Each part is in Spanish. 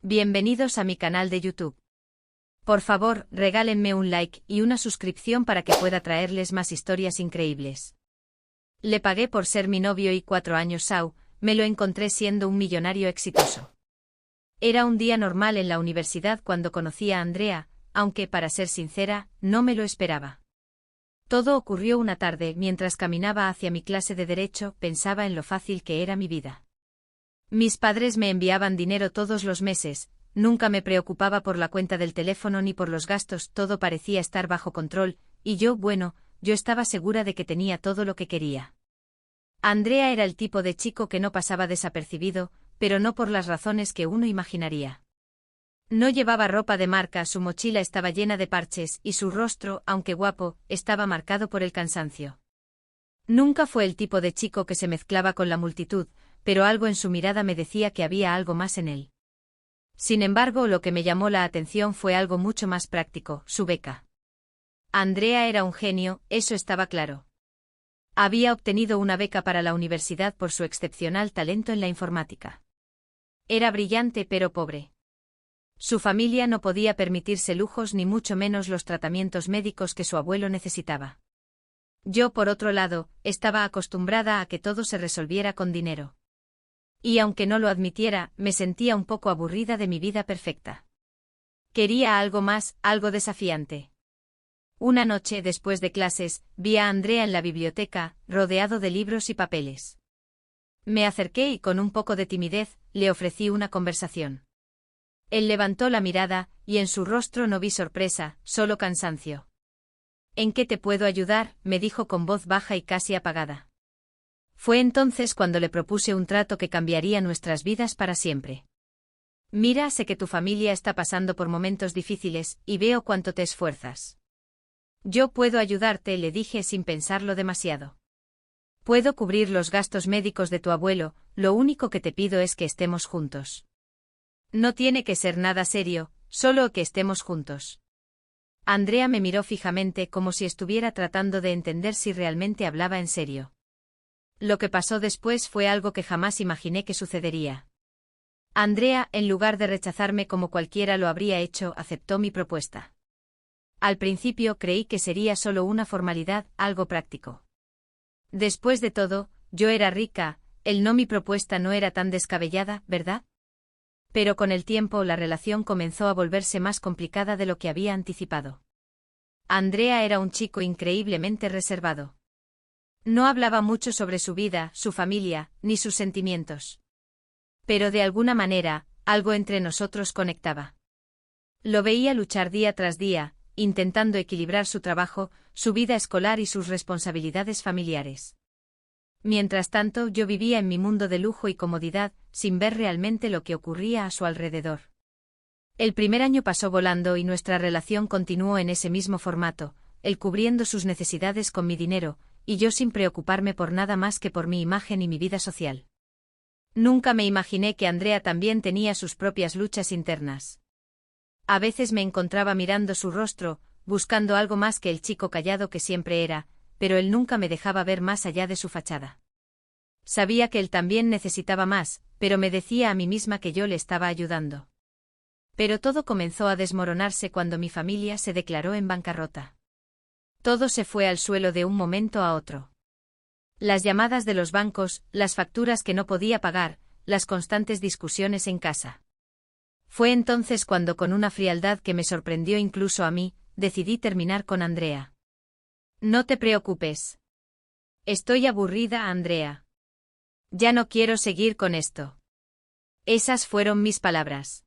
Bienvenidos a mi canal de YouTube. Por favor, regálenme un like y una suscripción para que pueda traerles más historias increíbles. Le pagué por ser mi novio y 4 años sau, me lo encontré siendo un millonario exitoso. Era un día normal en la universidad cuando conocí a Andrea, aunque, para ser sincera, no me lo esperaba. Todo ocurrió una tarde mientras caminaba hacia mi clase de Derecho, pensaba en lo fácil que era mi vida. Mis padres me enviaban dinero todos los meses, nunca me preocupaba por la cuenta del teléfono ni por los gastos, todo parecía estar bajo control, y yo estaba segura de que tenía todo lo que quería. Andrea era el tipo de chico que no pasaba desapercibido, pero no por las razones que uno imaginaría. No llevaba ropa de marca, su mochila estaba llena de parches y su rostro, aunque guapo, estaba marcado por el cansancio. Nunca fue el tipo de chico que se mezclaba con la multitud, pero algo en su mirada me decía que había algo más en él. Sin embargo, lo que me llamó la atención fue algo mucho más práctico, su beca. Andrea era un genio, eso estaba claro. Había obtenido una beca para la universidad por su excepcional talento en la informática. Era brillante pero pobre. Su familia no podía permitirse lujos ni mucho menos los tratamientos médicos que su abuelo necesitaba. Yo, por otro lado, estaba acostumbrada a que todo se resolviera con dinero. Y aunque no lo admitiera, me sentía un poco aburrida de mi vida perfecta. Quería algo más, algo desafiante. Una noche, después de clases, vi a Andrea en la biblioteca, rodeado de libros y papeles. Me acerqué y con un poco de timidez, le ofrecí una conversación. Él levantó la mirada, y en su rostro no vi sorpresa, solo cansancio. ¿En qué te puedo ayudar?, me dijo con voz baja y casi apagada. Fue entonces cuando le propuse un trato que cambiaría nuestras vidas para siempre. Mira, sé que tu familia está pasando por momentos difíciles, y veo cuánto te esfuerzas. Yo puedo ayudarte, le dije sin pensarlo demasiado. Puedo cubrir los gastos médicos de tu abuelo, lo único que te pido es que estemos juntos. No tiene que ser nada serio, solo que estemos juntos. Andrea me miró fijamente como si estuviera tratando de entender si realmente hablaba en serio. Lo que pasó después fue algo que jamás imaginé que sucedería. Andrea, en lugar de rechazarme como cualquiera lo habría hecho, aceptó mi propuesta. Al principio creí que sería solo una formalidad, algo práctico. Después de todo, yo era rica, mi propuesta no era tan descabellada, ¿verdad? Pero con el tiempo la relación comenzó a volverse más complicada de lo que había anticipado. Andrea era un chico increíblemente reservado. No hablaba mucho sobre su vida, su familia, ni sus sentimientos. Pero de alguna manera, algo entre nosotros conectaba. Lo veía luchar día tras día, intentando equilibrar su trabajo, su vida escolar y sus responsabilidades familiares. Mientras tanto, yo vivía en mi mundo de lujo y comodidad, sin ver realmente lo que ocurría a su alrededor. El primer año pasó volando y nuestra relación continuó en ese mismo formato, él cubriendo sus necesidades con mi dinero, y yo sin preocuparme por nada más que por mi imagen y mi vida social. Nunca me imaginé que Andrea también tenía sus propias luchas internas. A veces me encontraba mirando su rostro, buscando algo más que el chico callado que siempre era, pero él nunca me dejaba ver más allá de su fachada. Sabía que él también necesitaba más, pero me decía a mí misma que yo le estaba ayudando. Pero todo comenzó a desmoronarse cuando mi familia se declaró en bancarrota. Todo se fue al suelo de un momento a otro. Las llamadas de los bancos, las facturas que no podía pagar, las constantes discusiones en casa. Fue entonces cuando, con una frialdad que me sorprendió incluso a mí, decidí terminar con Andrea. No te preocupes. Estoy aburrida, Andrea. Ya no quiero seguir con esto. Esas fueron mis palabras.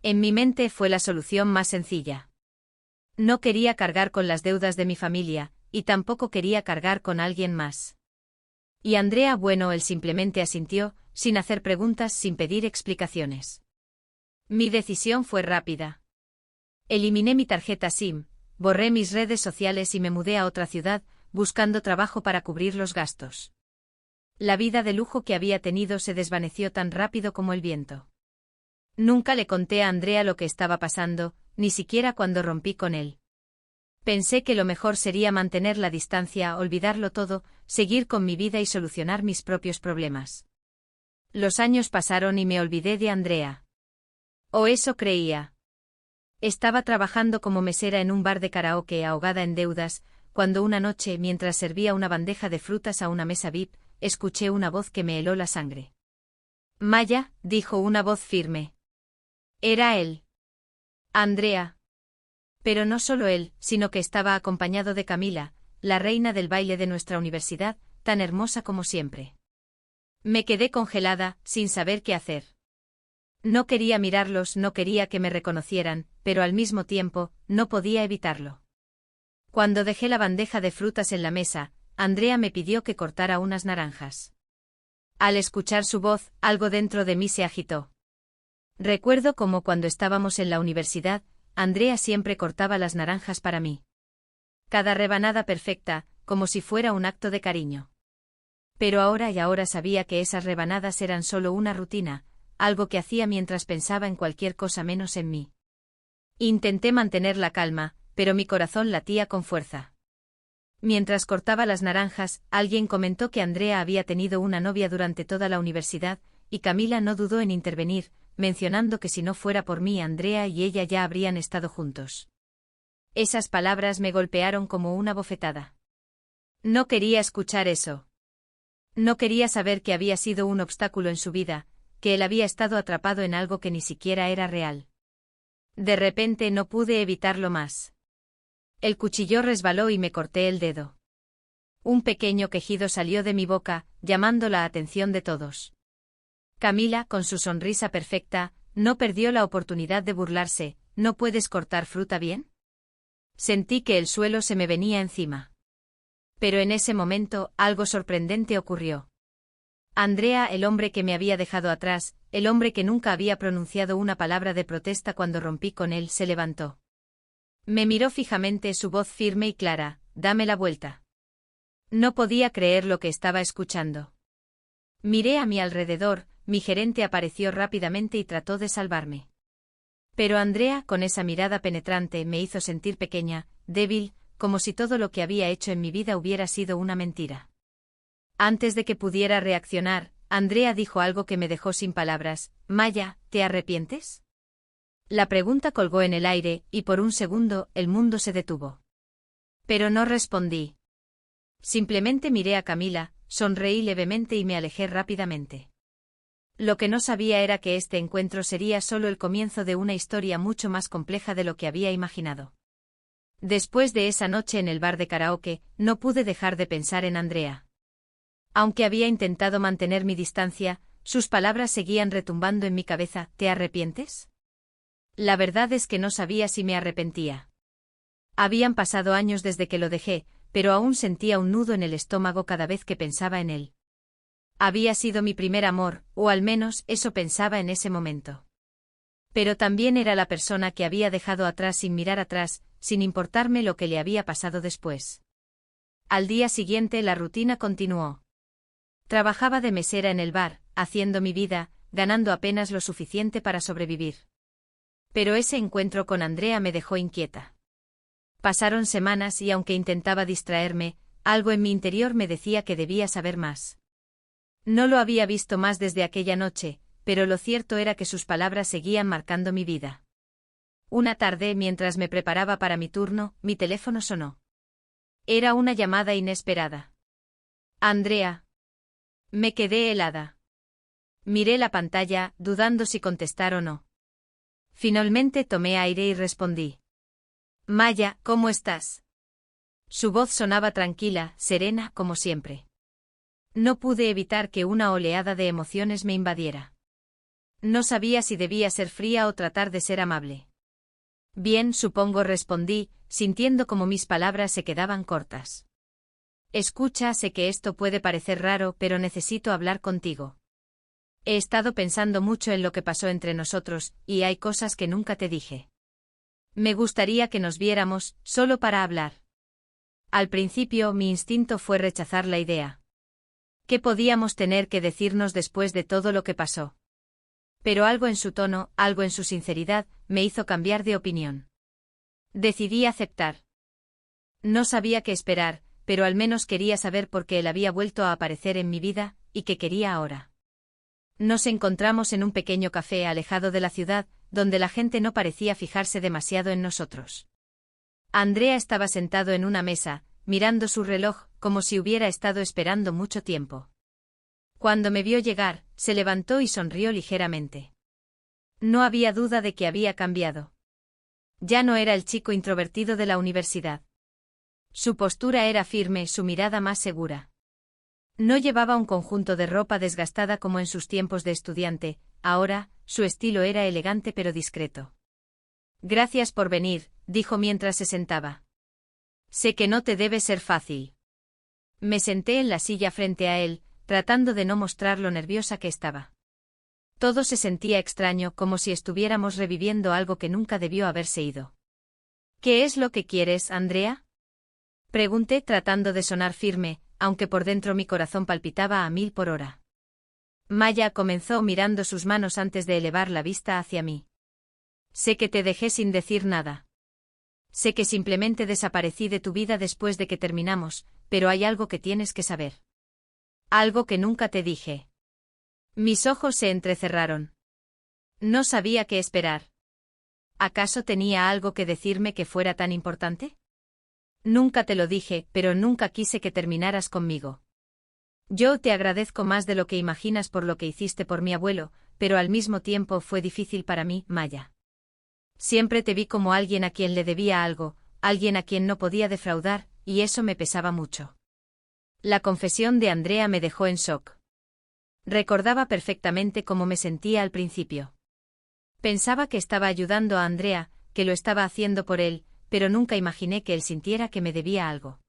En mi mente fue la solución más sencilla. No quería cargar con las deudas de mi familia, y tampoco quería cargar con alguien más. Y Andrea, él simplemente asintió, sin hacer preguntas, sin pedir explicaciones. Mi decisión fue rápida. Eliminé mi tarjeta SIM, borré mis redes sociales y me mudé a otra ciudad, buscando trabajo para cubrir los gastos. La vida de lujo que había tenido se desvaneció tan rápido como el viento. Nunca le conté a Andrea lo que estaba pasando, ni siquiera cuando rompí con él. Pensé que lo mejor sería mantener la distancia, olvidarlo todo, seguir con mi vida y solucionar mis propios problemas. Los años pasaron y me olvidé de Andrea. O eso creía. Estaba trabajando como mesera en un bar de karaoke ahogada en deudas, cuando una noche, mientras servía una bandeja de frutas a una mesa VIP, escuché una voz que me heló la sangre. Maya, dijo una voz firme. Era él. Andrea. Pero no solo él, sino que estaba acompañado de Camila, la reina del baile de nuestra universidad, tan hermosa como siempre. Me quedé congelada, sin saber qué hacer. No quería mirarlos, no quería que me reconocieran, pero al mismo tiempo, no podía evitarlo. Cuando dejé la bandeja de frutas en la mesa, Andrea me pidió que cortara unas naranjas. Al escuchar su voz, algo dentro de mí se agitó. Recuerdo cómo cuando estábamos en la universidad, Andrea siempre cortaba las naranjas para mí. Cada rebanada perfecta, como si fuera un acto de cariño. Pero ahora sabía que esas rebanadas eran solo una rutina, algo que hacía mientras pensaba en cualquier cosa menos en mí. Intenté mantener la calma, pero mi corazón latía con fuerza. Mientras cortaba las naranjas, alguien comentó que Andrea había tenido una novia durante toda la universidad, y Camila no dudó en intervenir, mencionando que si no fuera por mí Andrea y ella ya habrían estado juntos. Esas palabras me golpearon como una bofetada. No quería escuchar eso. No quería saber que había sido un obstáculo en su vida, que él había estado atrapado en algo que ni siquiera era real. De repente no pude evitarlo más. El cuchillo resbaló y me corté el dedo. Un pequeño quejido salió de mi boca, llamando la atención de todos. Camila, con su sonrisa perfecta, no perdió la oportunidad de burlarse. ¿No puedes cortar fruta bien? Sentí que el suelo se me venía encima. Pero en ese momento, algo sorprendente ocurrió. Andrea, el hombre que me había dejado atrás, el hombre que nunca había pronunciado una palabra de protesta cuando rompí con él, se levantó. Me miró fijamente, su voz firme y clara: dame la vuelta. No podía creer lo que estaba escuchando. Miré a mi alrededor, mi gerente apareció rápidamente y trató de salvarme. Pero Andrea, con esa mirada penetrante, me hizo sentir pequeña, débil, como si todo lo que había hecho en mi vida hubiera sido una mentira. Antes de que pudiera reaccionar, Andrea dijo algo que me dejó sin palabras: Maya, ¿te arrepientes? La pregunta colgó en el aire, y por un segundo, el mundo se detuvo. Pero no respondí. Simplemente miré a Camila, sonreí levemente y me alejé rápidamente. Lo que no sabía era que este encuentro sería solo el comienzo de una historia mucho más compleja de lo que había imaginado. Después de esa noche en el bar de karaoke, no pude dejar de pensar en Andrea. Aunque había intentado mantener mi distancia, sus palabras seguían retumbando en mi cabeza: ¿te arrepientes? La verdad es que no sabía si me arrepentía. Habían pasado años desde que lo dejé, pero aún sentía un nudo en el estómago cada vez que pensaba en él. Había sido mi primer amor, o al menos eso pensaba en ese momento. Pero también era la persona que había dejado atrás sin mirar atrás, sin importarme lo que le había pasado después. Al día siguiente la rutina continuó. Trabajaba de mesera en el bar, haciendo mi vida, ganando apenas lo suficiente para sobrevivir. Pero ese encuentro con Andrea me dejó inquieta. Pasaron semanas y aunque intentaba distraerme, algo en mi interior me decía que debía saber más. No lo había visto más desde aquella noche, pero lo cierto era que sus palabras seguían marcando mi vida. Una tarde, mientras me preparaba para mi turno, mi teléfono sonó. Era una llamada inesperada. Andrea. Me quedé helada. Miré la pantalla, dudando si contestar o no. Finalmente tomé aire y respondí. Maya, ¿cómo estás? Su voz sonaba tranquila, serena, como siempre. No pude evitar que una oleada de emociones me invadiera. No sabía si debía ser fría o tratar de ser amable. Bien, supongo, respondí, sintiendo como mis palabras se quedaban cortas. Escucha, sé que esto puede parecer raro, pero necesito hablar contigo. He estado pensando mucho en lo que pasó entre nosotros, y hay cosas que nunca te dije. Me gustaría que nos viéramos, solo para hablar. Al principio, mi instinto fue rechazar la idea. ¿Qué podíamos tener que decirnos después de todo lo que pasó? Pero algo en su tono, algo en su sinceridad, me hizo cambiar de opinión. Decidí aceptar. No sabía qué esperar, pero al menos quería saber por qué él había vuelto a aparecer en mi vida, y qué quería ahora. Nos encontramos en un pequeño café alejado de la ciudad, donde la gente no parecía fijarse demasiado en nosotros. Andrea estaba sentado en una mesa, mirando su reloj, como si hubiera estado esperando mucho tiempo. Cuando me vio llegar, se levantó y sonrió ligeramente. No había duda de que había cambiado. Ya no era el chico introvertido de la universidad. Su postura era firme, su mirada más segura. No llevaba un conjunto de ropa desgastada como en sus tiempos de estudiante, ahora, su estilo era elegante pero discreto. Gracias por venir, dijo mientras se sentaba. Sé que no te debe ser fácil. Me senté en la silla frente a él, tratando de no mostrar lo nerviosa que estaba. Todo se sentía extraño, como si estuviéramos reviviendo algo que nunca debió haberse ido. ¿Qué es lo que quieres, Andrea? Pregunté tratando de sonar firme, aunque por dentro mi corazón palpitaba a 1000 por hora. Maya comenzó mirando sus manos antes de elevar la vista hacia mí. Sé que te dejé sin decir nada. Sé que simplemente desaparecí de tu vida después de que terminamos, pero hay algo que tienes que saber. Algo que nunca te dije. Mis ojos se entrecerraron. No sabía qué esperar. ¿Acaso tenía algo que decirme que fuera tan importante? Nunca te lo dije, pero nunca quise que terminaras conmigo. Yo te agradezco más de lo que imaginas por lo que hiciste por mi abuelo, pero al mismo tiempo fue difícil para mí, Maya. Siempre te vi como alguien a quien le debía algo, alguien a quien no podía defraudar, y eso me pesaba mucho. La confesión de Andrea me dejó en shock. Recordaba perfectamente cómo me sentía al principio. Pensaba que estaba ayudando a Andrea, que lo estaba haciendo por él, pero nunca imaginé que él sintiera que me debía algo.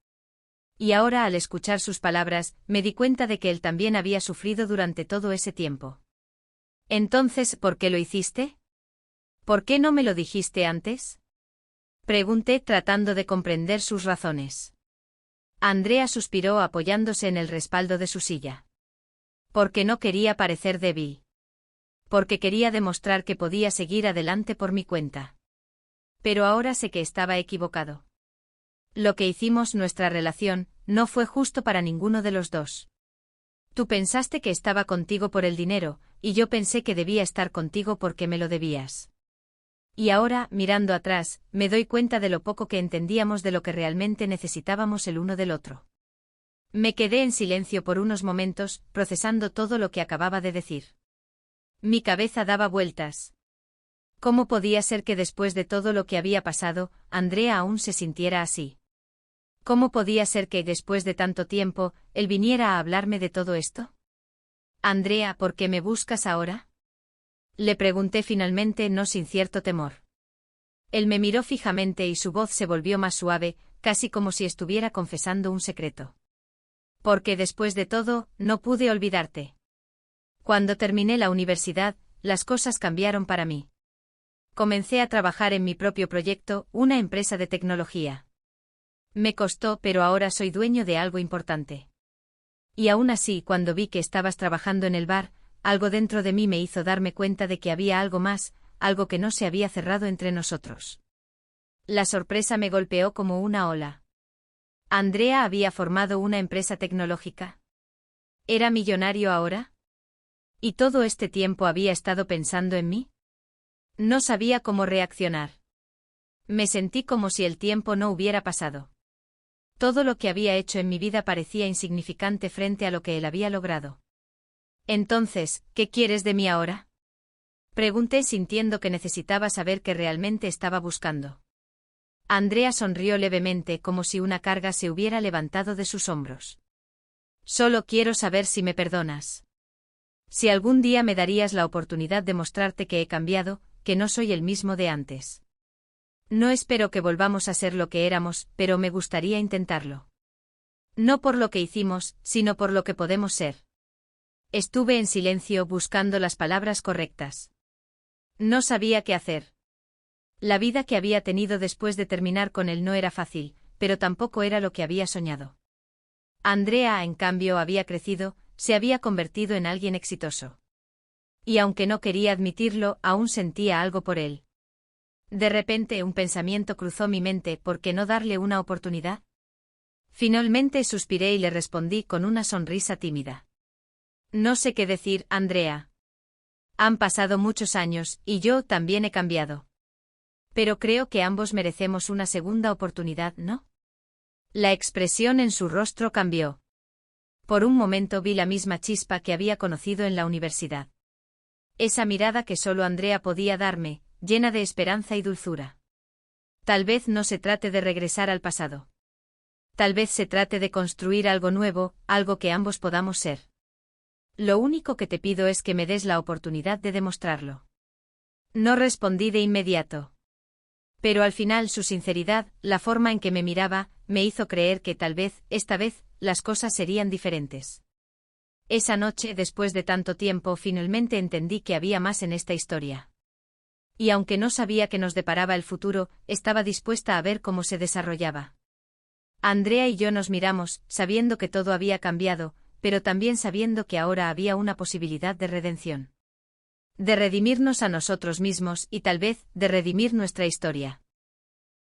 Y ahora, al escuchar sus palabras, me di cuenta de que él también había sufrido durante todo ese tiempo. Entonces, ¿por qué lo hiciste? ¿Por qué no me lo dijiste antes? Pregunté tratando de comprender sus razones. Andrea suspiró apoyándose en el respaldo de su silla. Porque no quería parecer débil. Porque quería demostrar que podía seguir adelante por mi cuenta. Pero ahora sé que estaba equivocado. Lo que hicimos, nuestra relación, no fue justo para ninguno de los dos. Tú pensaste que estaba contigo por el dinero, y yo pensé que debía estar contigo porque me lo debías. Y ahora, mirando atrás, me doy cuenta de lo poco que entendíamos de lo que realmente necesitábamos el uno del otro. Me quedé en silencio por unos momentos, procesando todo lo que acababa de decir. Mi cabeza daba vueltas. ¿Cómo podía ser que después de todo lo que había pasado, Andrea aún se sintiera así? ¿Cómo podía ser que después de tanto tiempo, él viniera a hablarme de todo esto? Andrea, ¿por qué me buscas ahora? Le pregunté finalmente, no sin cierto temor. Él me miró fijamente y su voz se volvió más suave, casi como si estuviera confesando un secreto. Porque después de todo, no pude olvidarte. Cuando terminé la universidad, las cosas cambiaron para mí. Comencé a trabajar en mi propio proyecto, una empresa de tecnología. Me costó, pero ahora soy dueño de algo importante. Y aún así, cuando vi que estabas trabajando en el bar, algo dentro de mí me hizo darme cuenta de que había algo más, algo que no se había cerrado entre nosotros. La sorpresa me golpeó como una ola. ¿Andrea había formado una empresa tecnológica? ¿Era millonario ahora? ¿Y todo este tiempo había estado pensando en mí? No sabía cómo reaccionar. Me sentí como si el tiempo no hubiera pasado. Todo lo que había hecho en mi vida parecía insignificante frente a lo que él había logrado. Entonces, ¿qué quieres de mí ahora? Pregunté sintiendo que necesitaba saber qué realmente estaba buscando. Andrea sonrió levemente como si una carga se hubiera levantado de sus hombros. Solo quiero saber si me perdonas. Si algún día me darías la oportunidad de mostrarte que he cambiado, que no soy el mismo de antes. No espero que volvamos a ser lo que éramos, pero me gustaría intentarlo. No por lo que hicimos, sino por lo que podemos ser. Estuve en silencio buscando las palabras correctas. No sabía qué hacer. La vida que había tenido después de terminar con él no era fácil, pero tampoco era lo que había soñado. Andrea, en cambio, había crecido, se había convertido en alguien exitoso. Y aunque no quería admitirlo, aún sentía algo por él. De repente un pensamiento cruzó mi mente, ¿por qué no darle una oportunidad? Finalmente suspiré y le respondí con una sonrisa tímida. No sé qué decir, Andrea. Han pasado muchos años, y yo también he cambiado. Pero creo que ambos merecemos una segunda oportunidad, ¿no? La expresión en su rostro cambió. Por un momento vi la misma chispa que había conocido en la universidad. Esa mirada que solo Andrea podía darme, llena de esperanza y dulzura. Tal vez no se trate de regresar al pasado. Tal vez se trate de construir algo nuevo, algo que ambos podamos ser. Lo único que te pido es que me des la oportunidad de demostrarlo. No respondí de inmediato. Pero al final su sinceridad, la forma en que me miraba, me hizo creer que tal vez, esta vez, las cosas serían diferentes. Esa noche, después de tanto tiempo, finalmente entendí que había más en esta historia. Y aunque no sabía qué nos deparaba el futuro, estaba dispuesta a ver cómo se desarrollaba. Andrea y yo nos miramos, sabiendo que todo había cambiado, pero también sabiendo que ahora había una posibilidad de redención. De redimirnos a nosotros mismos y tal vez, de redimir nuestra historia.